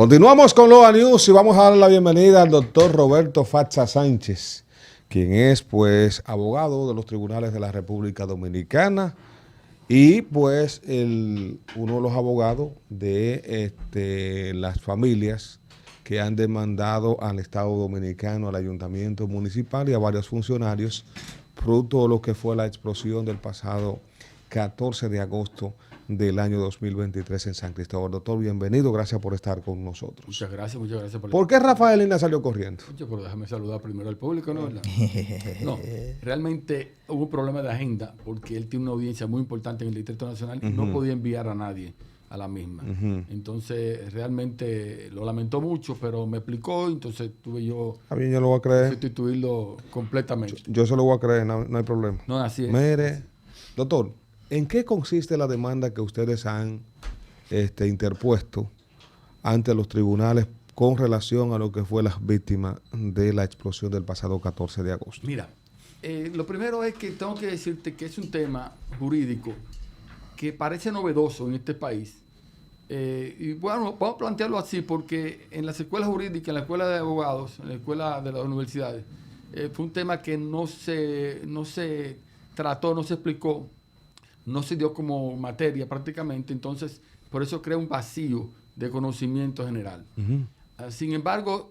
Continuamos con Loa News y vamos a dar la bienvenida al doctor Roberto Facha Sánchez, quien es pues abogado de los tribunales de la República Dominicana y pues uno de los abogados de las familias que han demandado al Estado Dominicano, al Ayuntamiento Municipal y a varios funcionarios, producto de lo que fue la explosión del pasado 14 de agosto del año 2023 en San Cristóbal. Doctor, bienvenido, gracias por estar con nosotros. Muchas gracias por ¿Por qué Rafaelina salió corriendo? Pero déjame saludar primero al público, ¿no? No, realmente hubo un problema de agenda porque él tiene una audiencia muy importante en el Distrito Nacional y no podía enviar a nadie a la misma. Entonces, realmente lo lamentó mucho, pero me explicó, entonces tuve yo yo lo voy a creer. Sustituirlo completamente. Yo se lo voy a creer, no hay problema. No, así es. Mire, doctor, ¿en qué consiste la demanda que ustedes han interpuesto ante los tribunales con relación a lo que fue las víctimas de la explosión del pasado 14 de agosto? Mira, lo primero es que tengo que decirte que es un tema jurídico que parece novedoso en este país. Y bueno, vamos a plantearlo así porque en las escuelas jurídicas, en la escuela de abogados, en la escuela de las universidades, fue un tema que no se trató, no se explicó, no se dio como materia prácticamente, entonces por eso crea un vacío de conocimiento general. Sin embargo,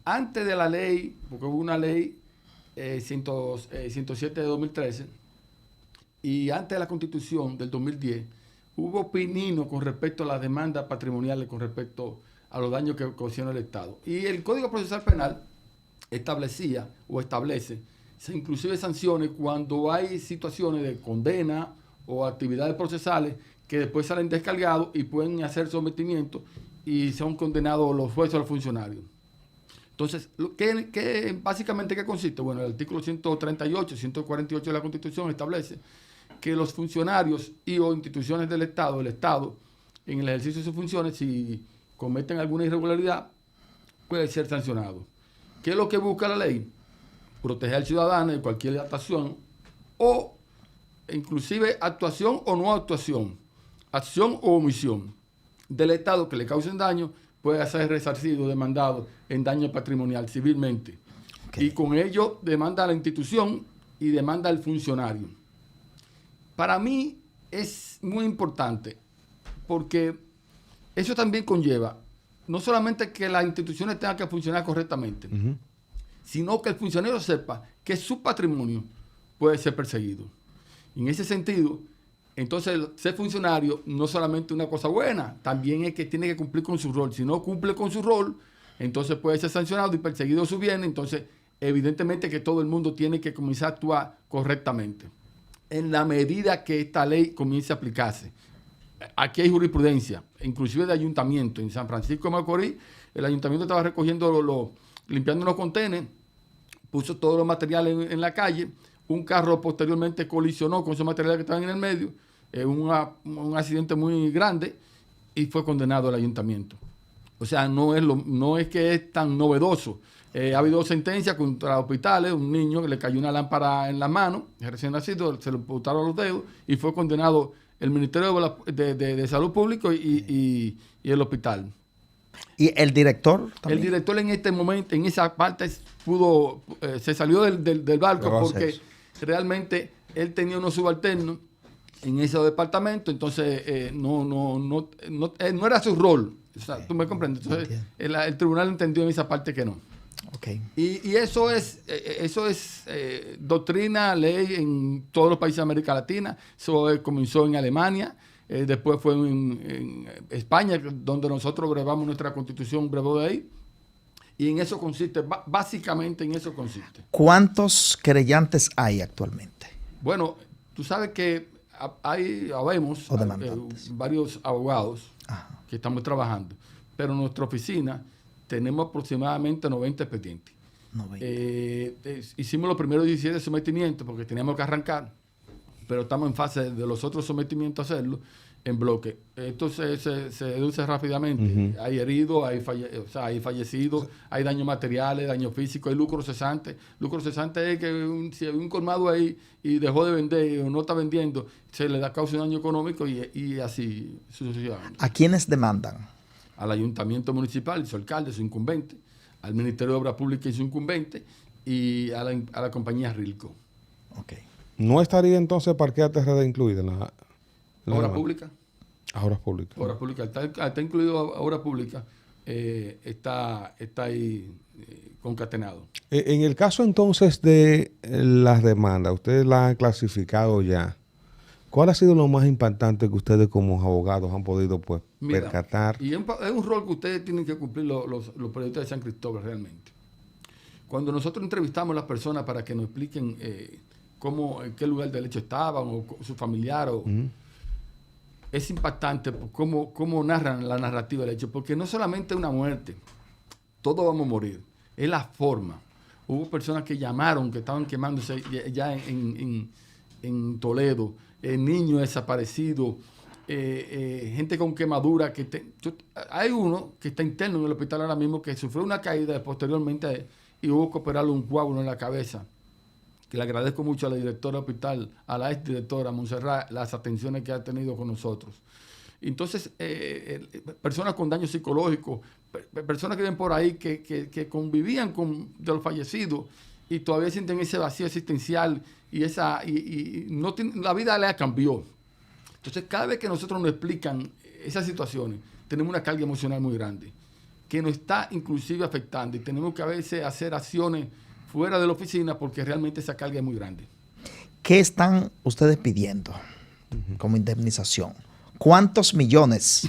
antes de la ley, porque hubo una ley 107 de 2013, y antes de la Constitución del 2010, hubo pinino con respecto a las demandas patrimoniales, con respecto a los daños que ocasiona el Estado. Y el Código Procesal Penal establecía o establece inclusive sanciones cuando hay situaciones de condena o actividades procesales que después salen descargados y pueden hacer sometimiento y son condenados los jueces o los funcionarios. Entonces, básicamente, ¿qué consiste? Bueno, el artículo 138, 148 de la Constitución establece que los funcionarios y o instituciones del Estado, el Estado, en el ejercicio de sus funciones, si cometen alguna irregularidad, puede ser sancionado. ¿Qué es lo que busca la ley? Proteger al ciudadano de cualquier actuación o inclusive actuación o no actuación, acción o omisión del Estado que le causen daño, puede ser resarcido, demandado en daño patrimonial civilmente. Okay. Y con ello demanda a la institución y demanda al funcionario. Para mí es muy importante porque eso también conlleva no solamente que las instituciones tengan que funcionar correctamente, sino que el funcionario sepa que su patrimonio puede ser perseguido. En ese sentido, entonces ser funcionario no solamente una cosa buena, también es que tiene que cumplir con su rol. Si no cumple con su rol, entonces puede ser sancionado y perseguido su bien. Entonces, evidentemente que todo el mundo tiene que comenzar a actuar correctamente en la medida que esta ley comience a aplicarse. Aquí hay jurisprudencia, inclusive de ayuntamiento. En San Francisco de Macorís, el ayuntamiento estaba recogiendo, limpiando los contenedores, puso todos los materiales en la calle. Un carro posteriormente colisionó con esos materiales que estaban en el medio, un accidente muy grande, y fue condenado el ayuntamiento. O sea, no es que es tan novedoso. Ha habido sentencias contra hospitales, un niño que le cayó una lámpara en la mano, recién nacido, se le botaron los dedos, y fue condenado el Ministerio de Salud Pública y el hospital. ¿Y el director también? El director en este momento, en esa parte, se salió del barco porque realmente él tenía unos subalternos en ese departamento, entonces no era su rol. O sea, ¿tú me comprendes? Entonces el tribunal entendió en esa parte que no. Okay. Y eso es doctrina, ley en todos los países de América Latina. Eso comenzó en Alemania, después fue en España, donde nosotros brevamos nuestra constitución, brevó de ahí. Y en eso consiste, básicamente en eso consiste. ¿Cuántos querellantes hay actualmente? Bueno, tú sabes que habemos varios abogados que estamos trabajando, pero en nuestra oficina tenemos aproximadamente 90 expedientes. Hicimos los primeros 17 sometimientos porque teníamos que arrancar, pero estamos en fase de los otros sometimientos a hacerlo en bloque. Esto se deduce rápidamente. Hay heridos, hay fallecidos, hay daños materiales, daños físicos, hay lucro cesante. Lucro cesante es que si hay un colmado ahí y dejó de vender o no está vendiendo, se le da causa un daño económico y así sucesivamente. ¿A quiénes demandan? al ayuntamiento municipal, su alcalde, su incumbente, al Ministerio de Obras Públicas y su incumbente, y a la compañía Rilco. Ok. ¿No estaría entonces Parquea TRD incluida en la ¿Obra demanda? pública? Obras públicas. Obras públicas. Está incluido Obras Públicas. Está ahí concatenado. En el caso entonces de las demandas, ustedes las han clasificado ya. ¿Cuál ha sido lo más impactante que ustedes como abogados han podido pues Mira, percatar? y es un rol que ustedes tienen que cumplir los periodistas de San Cristóbal realmente. Cuando nosotros entrevistamos a las personas para que nos expliquen en qué lugar del hecho estaban o su familiar, es impactante cómo narran la narrativa del hecho, porque no solamente una muerte, todos vamos a morir, es la forma. Hubo personas que llamaron, que estaban quemándose ya en Toledo, niños desaparecidos, gente con quemadura. Hay uno que está interno en el hospital ahora mismo que sufrió una caída posteriormente y hubo que operarle un coágulo en la cabeza. Que le agradezco mucho a la directora del hospital, a la exdirectora Montserrat, las atenciones que ha tenido con nosotros. Entonces, personas con daño psicológico, personas que ven por ahí que convivían de los fallecidos y todavía sienten ese vacío existencial y no la vida les cambió. Entonces, cada vez que nosotros nos explican esas situaciones, tenemos una carga emocional muy grande, que nos está inclusive afectando y tenemos que a veces hacer acciones fuera de la oficina porque realmente esa carga es muy grande. ¿Qué están ustedes pidiendo como indemnización? ¿Cuántos millones?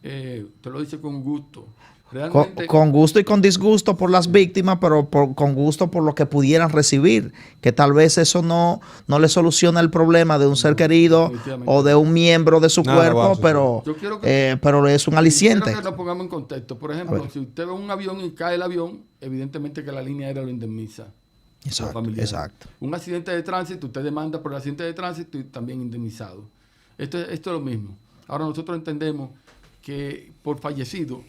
Te lo dice con gusto. Con gusto y con disgusto por las víctimas, pero con gusto por lo que pudieran recibir, que tal vez eso no le soluciona el problema de un ser querido o de un miembro de su cuerpo, pero es un aliciente. Quiero que nos pongamos en contexto. Por ejemplo, si usted ve un avión y cae el avión, evidentemente que la línea aérea lo indemniza. Exacto. Un accidente de tránsito, usted demanda por el accidente de tránsito y también indemnizado. Esto es lo mismo. Ahora nosotros entendemos que por fallecido,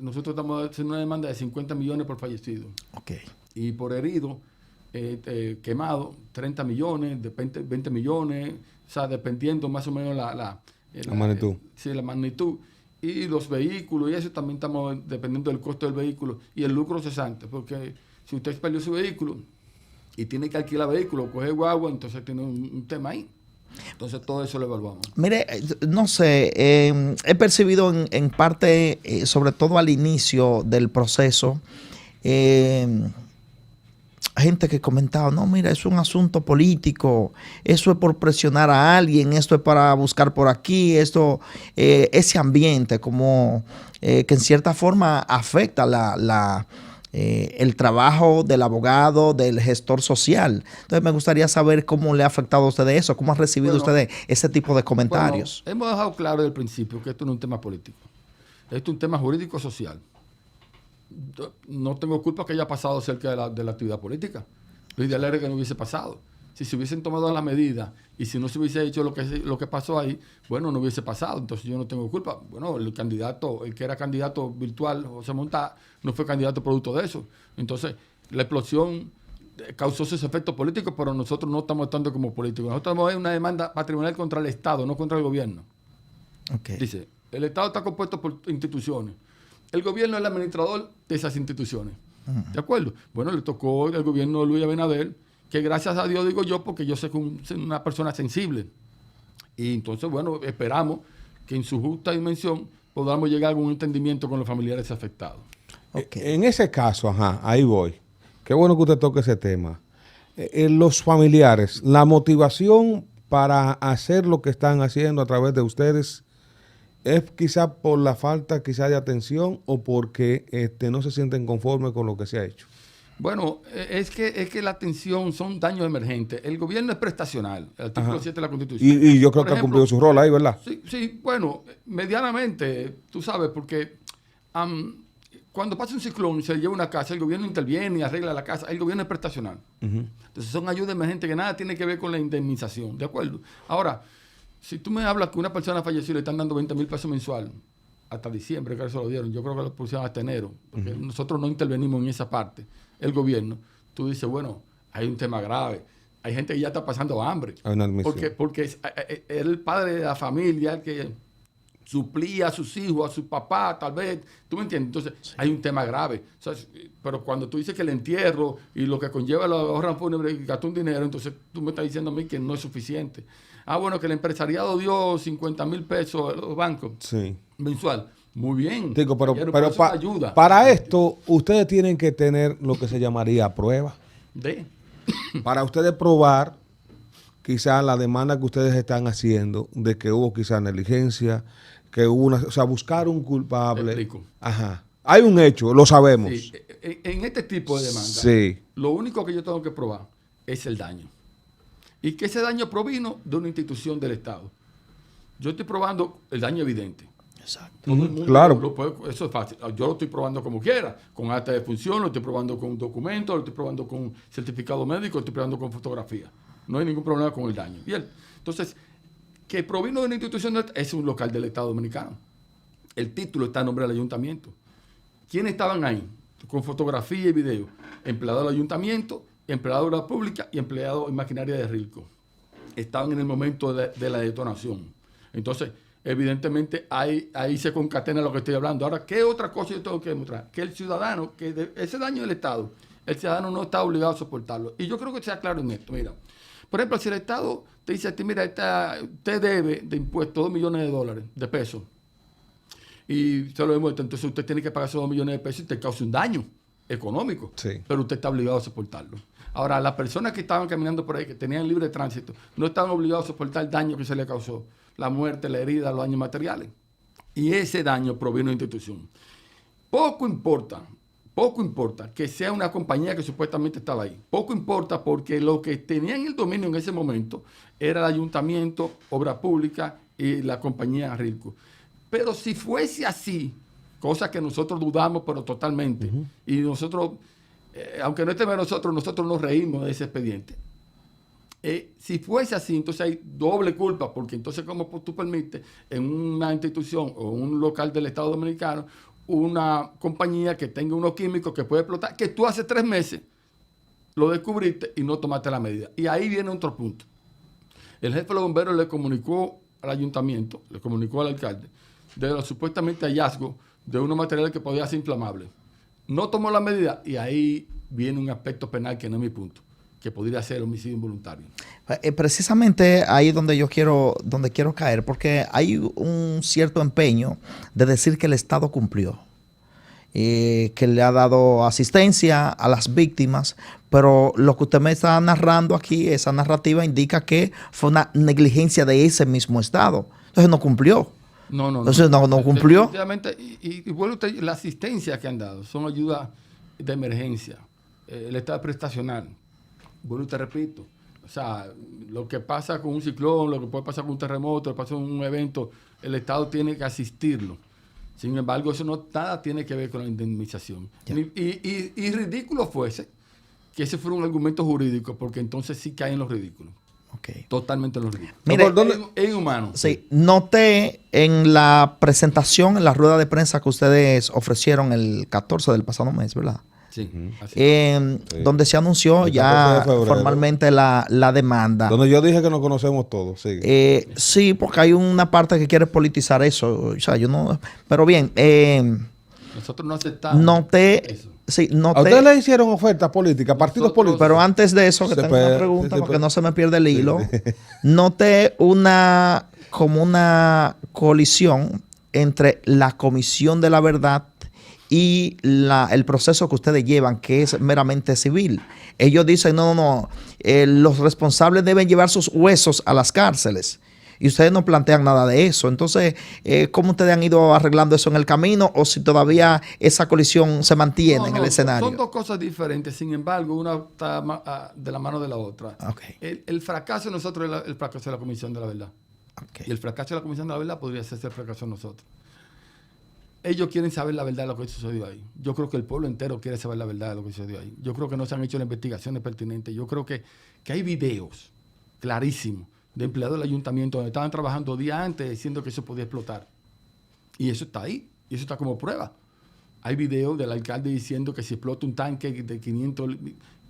nosotros estamos haciendo una demanda de 50 millones por fallecido. Okay. Y por herido, quemado, 30 millones, 20 millones, o sea, dependiendo más o menos la magnitud. Sí, la magnitud. Y los vehículos, y eso también estamos dependiendo del costo del vehículo y el lucro cesante, porque si usted perdió su vehículo y tiene que alquilar vehículo, coger guagua, entonces tiene un tema ahí. Entonces todo eso lo evaluamos. Mire, no sé, he percibido en parte, sobre todo al inicio del proceso, gente que comentaba, no, mira, es un asunto político, eso es por presionar a alguien, esto es para buscar por aquí, ese ambiente como que en cierta forma afecta el trabajo del abogado, del gestor social. Entonces me gustaría saber cómo le ha afectado a ustedes eso, cómo han recibido ustedes ese tipo de comentarios. Bueno, hemos dejado claro desde el principio que esto no es un tema político, esto es un tema jurídico-social. No tengo culpa que haya pasado cerca de la actividad política. Lo ideal era que no hubiese pasado. Si se hubiesen tomado las medidas y si no se hubiese hecho lo que pasó ahí, bueno, no hubiese pasado. Entonces yo no tengo culpa. Bueno, el que era candidato virtual, José Montá, no fue candidato producto de eso. Entonces, la explosión causó ese efecto político, pero nosotros no estamos actuando como políticos. Nosotros estamos en una demanda patrimonial contra el Estado, no contra el gobierno. Okay. Dice, el Estado está compuesto por instituciones. El gobierno es el administrador de esas instituciones. ¿De acuerdo? Bueno, le tocó al gobierno de Luis Abinader, que gracias a Dios digo yo, porque yo sé que soy una persona sensible. Y entonces, bueno, esperamos que en su justa dimensión podamos llegar a algún entendimiento con los familiares afectados. Okay. En ese caso, ahí voy. Qué bueno que usted toque ese tema. Los familiares, la motivación para hacer lo que están haciendo a través de ustedes, ¿es quizá por la falta quizá de atención o porque no se sienten conformes con lo que se ha hecho? Bueno, es que la atención son daños emergentes. El gobierno es prestacional, el artículo 7 de la Constitución. Y yo creo que ha cumplido su rol ahí, ¿verdad? Sí, bueno, medianamente, tú sabes, porque cuando pasa un ciclón y se lleva una casa, el gobierno interviene y arregla la casa. El gobierno es prestacional. Entonces son ayudas emergentes que nada tiene que ver con la indemnización, ¿de acuerdo? Ahora, si tú me hablas que una persona falleció y le están dando 20,000 pesos mensual, hasta diciembre que eso lo dieron, yo creo que lo pusieron hasta enero, porque nosotros no intervenimos en esa parte, el gobierno, tú dices, bueno, hay un tema grave, hay gente que ya está pasando hambre, hay una admisión. porque es el padre de la familia, el que suplía a sus hijos, a su papá, tal vez, ¿tú me entiendes? Entonces, hay un tema grave. O sea, pero cuando tú dices que el entierro y lo que conlleva la ahorran fúnebre gastó un dinero, entonces tú me estás diciendo a mí que no es suficiente. Bueno, que el empresariado dio 50 mil pesos a los bancos mensual. Muy bien. Digo, pero ayuda. Para esto, ustedes tienen que tener lo que se llamaría prueba. Para ustedes probar quizás la demanda que ustedes están haciendo de que hubo quizás negligencia, que hubo o sea, buscar un culpable. Te explico. Ajá. Hay un hecho, lo sabemos. Sí. En este tipo de demanda, lo único que yo tengo que probar es el daño. Y que ese daño provino de una institución del Estado. Yo estoy probando el daño evidente. Exacto. Todo el mundo Claro. eso es fácil. Yo lo estoy probando como quiera, con acta de función, lo estoy probando con un documento, lo estoy probando con certificado médico, lo estoy probando con fotografía. No hay ningún problema con el daño. Bien. Entonces, que provino de una institución es un local del Estado Dominicano. El título está a nombre del ayuntamiento. ¿Quiénes estaban ahí? Con fotografía y video. Empleado del ayuntamiento, empleado de la pública y empleado en maquinaria de RILCO. Estaban en el momento de la detonación. Entonces, evidentemente, ahí se concatena lo que estoy hablando. Ahora, ¿qué otra cosa yo tengo que demostrar? Que el ciudadano, ese daño del Estado, el ciudadano no está obligado a soportarlo. Y yo creo que sea claro en esto. Mira, por ejemplo, si el Estado te dice a ti, mira, usted debe de impuestos $2 millones de pesos, y se lo demuestra, entonces usted tiene que pagar esos $2 millones de pesos y te causa un daño económico, pero usted está obligado a soportarlo. Ahora, las personas que estaban caminando por ahí, que tenían libre tránsito, no estaban obligados a soportar el daño que se le causó, la muerte, la herida, los daños materiales. Y ese daño provino de institución. Poco importa que sea una compañía que supuestamente estaba ahí. Poco importa porque lo que tenían el dominio en ese momento era el ayuntamiento, obra pública y la compañía RILCO. Pero si fuese así, cosa que nosotros dudamos, pero totalmente, y nosotros, aunque no estemos nosotros nos reímos de ese expediente. Si fuese así, entonces hay doble culpa, porque entonces ¿cómo tú permites en una institución o un local del Estado Dominicano una compañía que tenga unos químicos que puede explotar, que tú hace 3 meses lo descubriste y no tomaste la medida? Y ahí viene otro punto. El jefe de los bomberos le comunicó al ayuntamiento, le comunicó al alcalde, de los supuestamente hallazgos de unos materiales que podían ser inflamables. No tomó la medida y ahí viene un aspecto penal que no es mi punto, que podría ser homicidio involuntario. Precisamente ahí es donde quiero caer, porque hay un cierto empeño de decir que el Estado cumplió, que le ha dado asistencia a las víctimas, pero lo que usted me está narrando aquí, esa narrativa indica que fue una negligencia de ese mismo Estado. Entonces no cumplió. Entonces no cumplió. Definitivamente, y vuelvo a usted, la asistencia que han dado son ayudas de emergencia. El Estado prestacional. Bueno, te repito, o sea, lo que pasa con un ciclón, lo que puede pasar con un terremoto, lo que pasa con un evento, el Estado tiene que asistirlo. Sin embargo, eso nada tiene que ver con la indemnización. Y ridículo fuese que ese fuera un argumento jurídico, porque entonces sí caen los ridículos. Totalmente en los ridículos. Mire, es inhumano. Sí, noté en la presentación, en la rueda de prensa que ustedes ofrecieron el 14 del pasado mes, ¿verdad? Sí, donde se anunció ya formalmente la demanda. Donde yo dije que nos conocemos todos. Sí, porque hay una parte que quiere politizar eso. O sea, yo no. Pero bien. Nosotros no aceptamos. Noté. Eso. Sí, noté. ¿A ustedes le hicieron ofertas políticas, partidos políticos? Pero antes de eso, que tengo una pregunta, porque no se me pierde el hilo. Noté como una colisión entre la Comisión de la Verdad y el proceso que ustedes llevan, que es meramente civil. Ellos dicen, no, los responsables deben llevar sus huesos a las cárceles. Y ustedes no plantean nada de eso. Entonces, ¿cómo ustedes han ido arreglando eso en el camino? ¿O si todavía esa colisión se mantiene en el escenario? Son dos cosas diferentes. Sin embargo, una está de la mano de la otra. El fracaso de nosotros es el fracaso de la Comisión de la Verdad. Y el fracaso de la Comisión de la Verdad podría ser el fracaso de nosotros. Ellos quieren saber la verdad de lo que sucedió ahí. Yo creo que el pueblo entero quiere saber la verdad de lo que sucedió ahí. Yo creo que no se han hecho las investigaciones pertinentes. Yo creo que hay videos clarísimos de empleados del ayuntamiento donde estaban trabajando días antes diciendo que eso podía explotar. Y eso está ahí. Y eso está como prueba. Hay videos del alcalde diciendo que si explota un tanque de 500,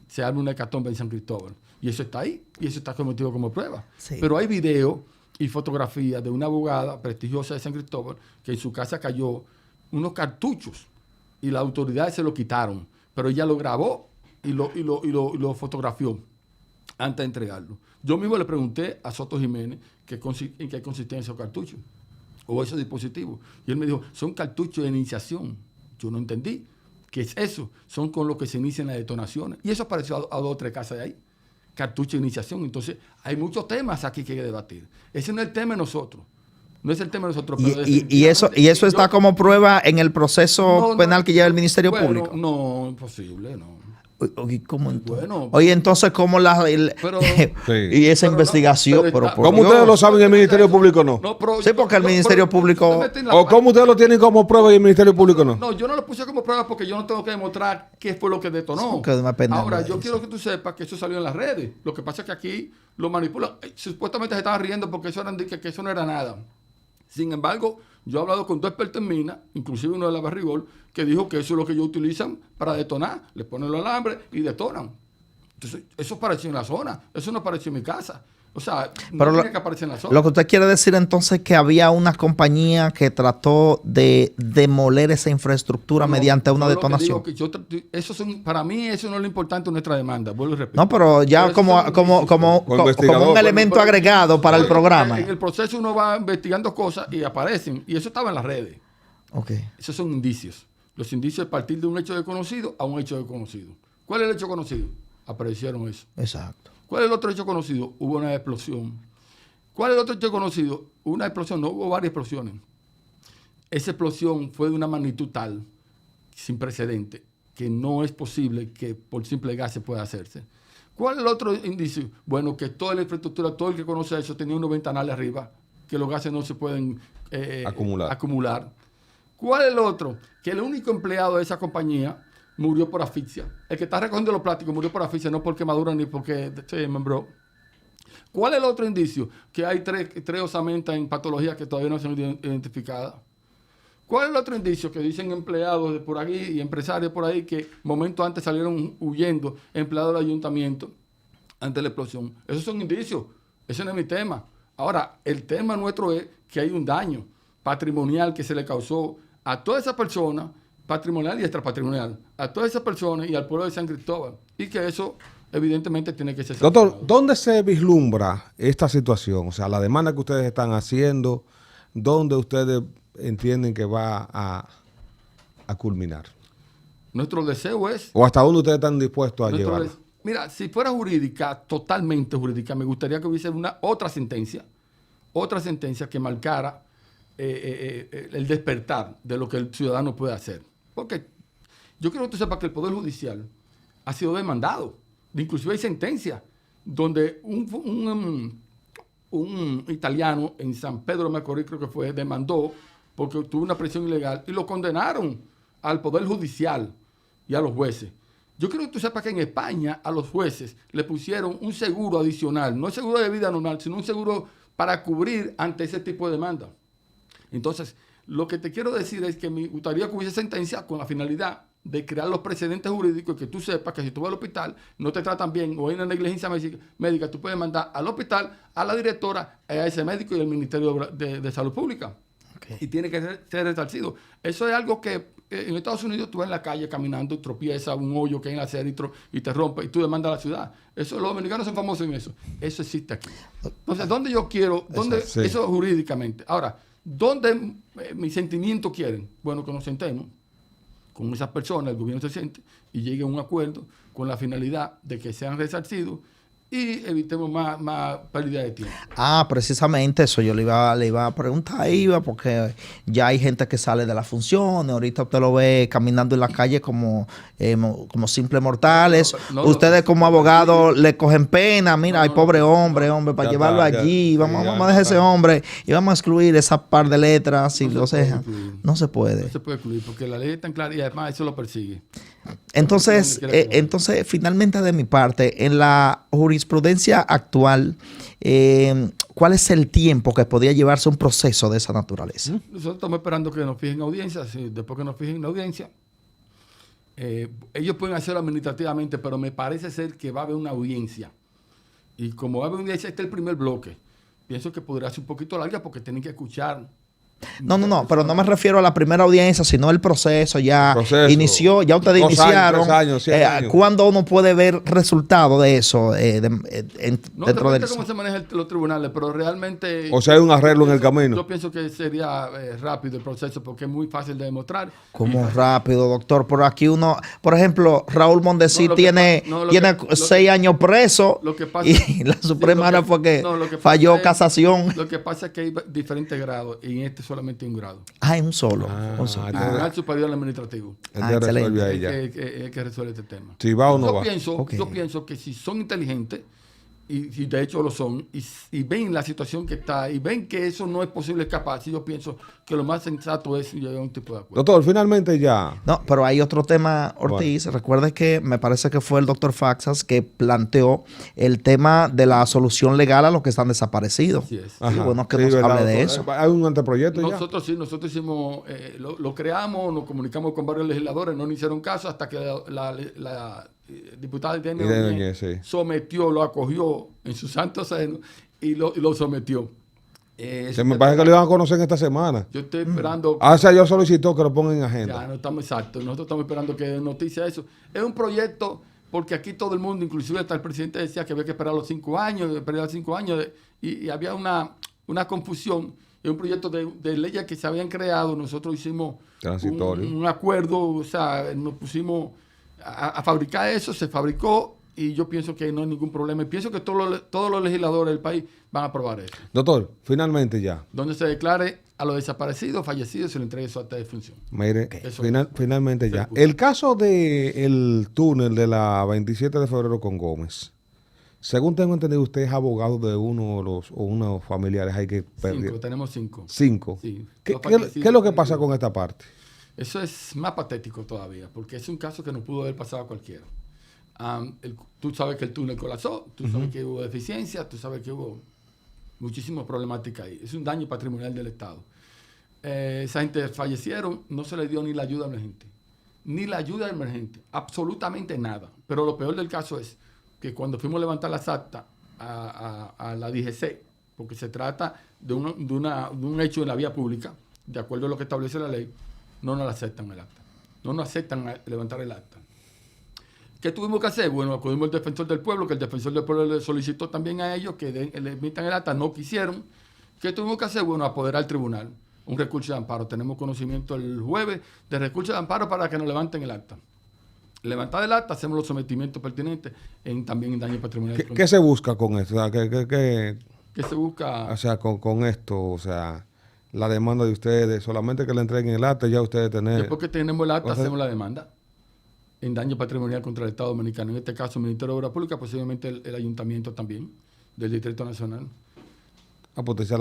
se arma una hecatombe en San Cristóbal. Y eso está ahí. Y eso está cometido como prueba. Sí. Pero hay videos y fotografías de una abogada prestigiosa de San Cristóbal que en su casa cayó unos cartuchos y las autoridades se lo quitaron, pero ella lo grabó y lo fotografió antes de entregarlo. Yo mismo le pregunté a Soto Jiménez en qué consistían esos cartuchos o esos dispositivos. Y él me dijo, son cartuchos de iniciación. Yo no entendí. ¿Qué es eso? Son con los que se inician las detonaciones. Y eso apareció a 2 o 3 casas de ahí. Cartucho de iniciación. Entonces, hay muchos temas aquí que hay que debatir. Ese no es el tema de nosotros. No es el tema de nosotros. Pero y eso está como prueba en el proceso penal que lleva el Ministerio Público. No, imposible, no. Oye, ¿cómo entonces? Bueno, oye, entonces, ¿cómo y esa investigación? ¿Cómo ustedes lo saben y el Ministerio Público no? Sí, porque el Ministerio Público... ¿O cómo ustedes lo tienen como prueba y el Ministerio Público no? No, yo no lo puse como prueba porque yo no tengo que demostrar qué fue lo que detonó. Ahora, yo quiero que tú sepas que eso salió en las redes. Lo que pasa es que aquí lo manipulan. Supuestamente se estaban riendo porque eso no era nada. Sin embargo, yo he hablado con 2 expertos en minas, inclusive uno de la Barrigol, que dijo que eso es lo que ellos utilizan para detonar. Le ponen los alambres y detonan. Entonces, eso apareció en la zona. Eso no apareció en mi casa. O sea, no tiene que aparecer en la zona. Lo que usted quiere decir entonces es que había una compañía que trató de demoler esa infraestructura mediante una detonación. Para mí eso no es lo importante en nuestra demanda. Vuelvo y repito. No, pero ya como un elemento agregado para el programa. En el proceso uno va investigando cosas y aparecen. Y eso estaba en las redes. Okay. Esos son indicios. Los indicios es partir de un hecho desconocido a un hecho desconocido. ¿Cuál es el hecho conocido? Aparecieron eso. Exacto. ¿Cuál es el otro hecho conocido? Hubo una explosión. ¿Cuál es el otro hecho conocido? Una explosión, no hubo varias explosiones. Esa explosión fue de una magnitud tal, sin precedente, que no es posible que por simple gas se pueda hacerse. ¿Cuál es el otro indicio? Bueno, que toda la infraestructura, todo el que conoce eso, tenía unos ventanales arriba, que los gases no se pueden acumular. ¿Cuál es el otro? Que el único empleado de esa compañía murió por asfixia. El que está recogiendo los plásticos murió por asfixia, no por quemadura ni porque se desmembró. ¿Cuál es el otro indicio? Que hay 3 osamentas en patologías que todavía no se han identificado. ¿Cuál es el otro indicio? Que dicen empleados de por aquí y empresarios por ahí que momentos antes salieron huyendo, empleados del ayuntamiento, antes de la explosión. Esos son indicios. Ese no es mi tema. Ahora, el tema nuestro es que hay un daño patrimonial que se le causó a todas esas personas, patrimonial y extrapatrimonial, a todas esas personas y al pueblo de San Cristóbal. Y que eso, evidentemente, tiene que ser... Doctor, ¿dónde se vislumbra esta situación? O sea, la demanda que ustedes están haciendo, ¿dónde ustedes entienden que va a culminar? Nuestro deseo es... ¿O hasta dónde ustedes están dispuestos a llevarla? Mira, si fuera jurídica, totalmente jurídica, me gustaría que hubiese otra sentencia que marcara el despertar de lo que el ciudadano puede hacer. Porque yo quiero que tú sepas que el Poder Judicial ha sido demandado. Inclusive hay sentencias donde un italiano en San Pedro de Macorís, creo que fue, demandó porque tuvo una presión ilegal y lo condenaron al Poder Judicial y a los jueces. Yo quiero que tú sepas que en España a los jueces le pusieron un seguro adicional, no el seguro de vida normal, sino un seguro para cubrir ante ese tipo de demanda. Entonces, lo que te quiero decir es que me gustaría que hubiese sentencia con la finalidad de crear los precedentes jurídicos y que tú sepas que si tú vas al hospital, no te tratan bien o hay una negligencia médica, tú puedes mandar al hospital, a la directora, a ese médico y al Ministerio de Salud Pública. Okay. Y tiene que ser resarcido. Eso es algo que en Estados Unidos tú vas en la calle caminando y tropiezas un hoyo que hay en la acera y te rompe y tú demandas a la ciudad. Eso, los dominicanos son famosos en eso. Eso existe aquí. Entonces, ¿dónde yo quiero? ¿Dónde, sí. Eso jurídicamente. Ahora, ¿dónde mis sentimientos quieren? Bueno, que nos sentemos con esas personas, el gobierno se siente y llegue a un acuerdo con la finalidad de que sean resarcidos y evitemos más pérdida de tiempo. Precisamente eso yo le iba a preguntar a Iva, porque ya hay gente que sale de las funciones, ahorita usted lo ve caminando en la calle como simples mortales. Ustedes como abogados le cogen pena, mira, hay pobre hombre, para llevarlo allí, vamos a dejar ese hombre y vamos a excluir esa par de letras, y no se puede. No se puede excluir, porque la ley es tan clara y además eso lo persigue. Entonces, finalmente de mi parte, en la jurisprudencia actual, ¿cuál es el tiempo que podría llevarse un proceso de esa naturaleza? Nosotros estamos esperando que nos fijen audiencia. Después que nos fijen la audiencia, ellos pueden hacerlo administrativamente, pero me parece ser que va a haber una audiencia. Y como va a haber una audiencia, este es el primer bloque. pienso que podría ser un poquito larga porque tienen que escuchar. No, pero no me refiero a la primera audiencia, sino el proceso. Ya Proceso. inició, ya ustedes 2 años, iniciaron. 3 años, 7 años. ¿Cuándo uno puede ver resultado de eso No, dentro depende del... cómo se manejan los tribunales, pero realmente... O sea, hay un arreglo en el camino. Yo pienso que sería rápido el proceso porque es muy fácil de demostrar. ¿Cómo rápido, doctor? Por aquí uno, por ejemplo, Raúl Mondesí No, lo que tiene, pa- no, lo tiene que- 6 años preso lo que pasa- y la Suprema Sí, ahora fue que no, lo que pasa falló es- casación. Lo que pasa es que hay diferentes grados y en este solamente un grado. Ah, en un solo. Ah, un solo. El Tribunal Superior Administrativo Entonces resuelve ahí ya. es que resuelve este tema. Si va o no yo va. Pienso, Ok. Yo pienso que si son inteligentes, y de hecho lo son, y ven la situación que está, y ven que eso no es posible escapar, si yo pienso que lo más sensato es llegar a un tipo de acuerdo. Doctor, finalmente ya. No, pero hay otro tema, Ortiz. Recuerde que me parece que fue el doctor Faxas que planteó el tema de la solución legal a los que están desaparecidos. Así es. Sí, bueno que Sí, nos ¿verdad, hable de doctor? eso. Hay un anteproyecto ya. Nosotros hicimos, lo creamos, nos comunicamos con varios legisladores, no nos hicieron caso hasta que la diputada Irene Irene Oñez Oñez, sí. sometió, lo acogió en su santo seno y lo sometió. Se me parece que lo iban a conocer en esta semana. Yo estoy esperando. O sea, yo solicitó que lo pongan en agenda. Ya no estamos exactos. Nosotros estamos esperando que den noticia de eso. Es un proyecto, porque aquí todo el mundo, inclusive hasta el presidente decía que había que esperar los 5 años, y había una confusión. Es un proyecto de leyes que se habían creado. Nosotros hicimos Transitorio. un acuerdo, o sea, nos pusimos a fabricar eso, se fabricó y yo pienso que no hay ningún problema. Y pienso que todos los legisladores del país van a aprobar eso. Doctor, finalmente ya. Donde se declare a los desaparecidos, fallecidos, se le entregue su acta de función. Mire, Eso finalmente ya. Seguro. El caso del túnel de la 27 de febrero con Gómez. Según tengo entendido, usted es abogado de unos familiares ahí que perdieron. Tenemos 5. 5. Sí. ¿Qué Los es lo fallecidos, que pasa con esta parte? Eso es más patético todavía, porque es un caso que no pudo haber pasado a cualquiera. Tú sabes que el túnel colapsó, tú sabes que hubo deficiencia, tú sabes que hubo muchísimas problemáticas ahí. Es un daño patrimonial del Estado. Esa gente fallecieron, no se le dio ni la ayuda emergente. Ni la ayuda emergente, absolutamente nada. Pero lo peor del caso es que cuando fuimos a levantar las actas a la DGC, porque se trata de un hecho en la vía pública, de acuerdo a lo que establece la ley, no nos aceptan el acta. No nos aceptan levantar el acta. ¿Qué tuvimos que hacer? Bueno, acudimos al defensor del pueblo, que el defensor del pueblo le solicitó también a ellos que le emitan el acta, no quisieron. ¿Qué tuvimos que hacer? Bueno, apoderar al tribunal, un recurso de amparo. Tenemos conocimiento el jueves de recurso de amparo para que nos levanten el acta. Levantar el acta, hacemos los sometimientos pertinentes también en daño patrimonial. ¿Qué se busca con esto? O sea, ¿qué se busca? O sea, con esto, o sea, la demanda de ustedes, solamente que le entreguen el acta, ya ustedes tener... Después que tenemos el acta, Entonces, hacemos la demanda en daño patrimonial contra el Estado Dominicano. En este caso, el Ministerio de Obras Públicas, posiblemente el Ayuntamiento también, del Distrito Nacional. Ah, pues usted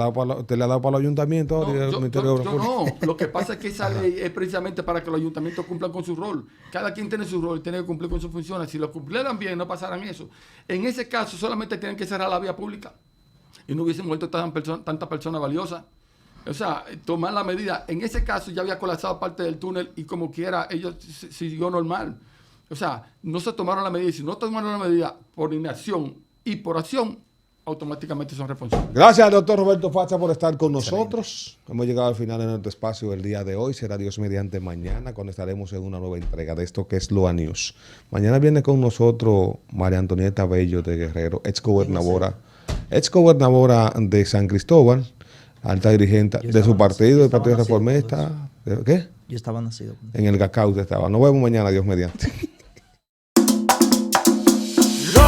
le ha dado para el ayuntamiento No, y el yo Ministerio de Obras Públicas. no. Lo que pasa es que esa ley es precisamente para que los ayuntamientos cumplan con su rol. Cada quien tiene su rol y tiene que cumplir con sus funciones. Si lo cumplieran bien, no pasaran eso. En ese caso, solamente tienen que cerrar la vía pública y no hubiesen muerto tantas personas valiosas. O sea, tomar la medida. En ese caso ya había colapsado parte del túnel y como quiera, ellos siguió normal. O sea, no se tomaron la medida. Y si no tomaron la medida por inacción y por acción, automáticamente son responsables. Gracias al doctor Roberto Facha por estar con nosotros. Hemos llegado al final de nuestro espacio del día de hoy. Será Dios mediante mañana cuando estaremos en una nueva entrega de esto que es Loa News. Mañana viene con nosotros María Antonieta Bello de Guerrero, ex gobernadora de San Cristóbal, alta dirigente de su partido, del Partido Reformista. ¿Qué? Yo estaba nacido. En el Cacao usted estaba. Nos vemos mañana, Dios mediante.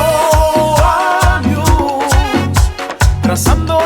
Loa News, trazando